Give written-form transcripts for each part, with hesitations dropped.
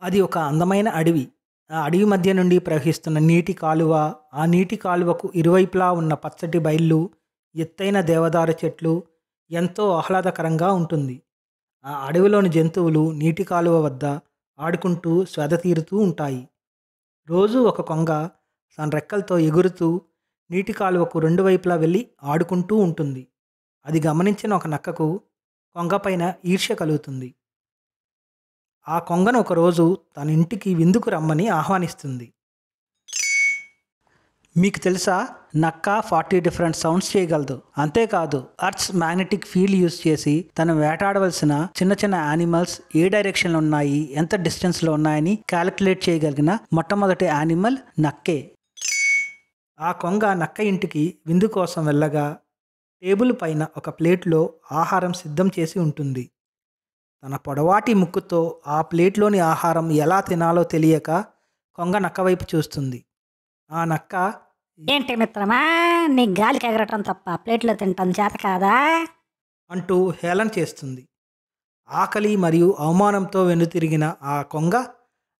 అది ఒక అందమైన అడవి. ఆ అడవి మధ్య నుండి ప్రవహిస్తున్న నీటి కాలువ, ఆ నీటి కాలువకు ఇరువైపులా ఉన్న పచ్చటి బయళ్ళు, ఎత్తైన దేవదారు చెట్లు ఎంతో ఆహ్లాదకరంగా ఉంటుంది. ఆ అడవిలోని జంతువులు నీటి కాలువ వద్ద ఆడుకుంటూ సేద తీరుతూ ఉంటాయి. రోజూ ఒక కొంగ తన రెక్కలతో ఎగురుతూ నీటి కాలువకు రెండు వైపులా వెళ్ళి ఆడుకుంటూ ఉంటుంది. అది గమనించిన ఒక నక్కకు కొంగపైన ఈర్ష్య కలుగుతుంది. ఆ కొంగను ఒకరోజు తన ఇంటికి విందుకు రమ్మని ఆహ్వానిస్తుంది. మీకు తెలుసా, నక్క 40 డిఫరెంట్ సౌండ్స్ చేయగలదు. అంతేకాదు, అర్త్స్ మ్యాగ్నెటిక్ ఫీల్డ్ యూజ్ చేసి తను వేటాడవలసిన చిన్న చిన్న యానిమల్స్ ఏ డైరెక్షన్లో ఉన్నాయి, ఎంత డిస్టెన్స్లో ఉన్నాయని క్యాలిక్యులేట్ చేయగలిగిన మొట్టమొదటి యానిమల్ నక్కే. ఆ కొంగ నక్క ఇంటికి విందు కోసం వెళ్ళగా టేబుల్ పైన ఒక ప్లేట్లో ఆహారం సిద్ధం చేసి ఉంటుంది. తన పొడవాటి ముక్కుతో ఆ ప్లేట్లోని ఆహారం ఎలా తినాలో తెలియక కొంగ నక్క వైపు చూస్తుంది. ఆ నక్క ఏంటి మిత్రమా, నీ గాలికి ఎగరటం తప్ప ప్లేట్లో తింటాం చేత కాదా అంటూ హేళన చేస్తుంది. ఆకలి మరియు అవమానంతో వెనుతిరిగిన ఆ కొంగ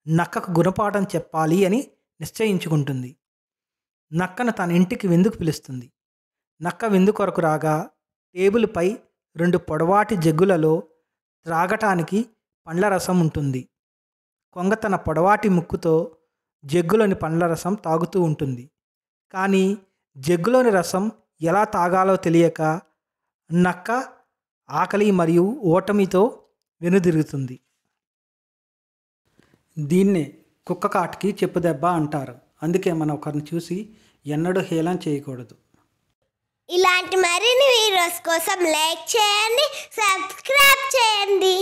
నక్కకు గుణపాఠం చెప్పాలి అని నిశ్చయించుకుంటుంది. నక్కను తన ఇంటికి విందుకు పిలుస్తుంది. నక్క విందు కొరకు రాగా టేబుల్పై 2 పొడవాటి జగ్గులలో త్రాగటానికి పండ్ల రసం ఉంటుంది. కొంగ తన పొడవాటి ముక్కుతో జగ్గులోని పండ్ల రసం తాగుతూ ఉంటుంది. కానీ జగ్గులోని రసం ఎలా తాగాలో తెలియక నక్క ఆకలి మరియు ఓటమితో వెనుదిరుగుతుంది. దీన్నే కుక్క కాటికి చెప్పుదెబ్బ అంటారు. అందుకే మనం ఒకరిని చూసి ఎన్నడూ హేళన చేయకూడదు. ఇలాంటి మరిన్ని వీడియోస్ కోసం లైక్ చేయండి, సబ్స్క్రైబ్ చేయండి.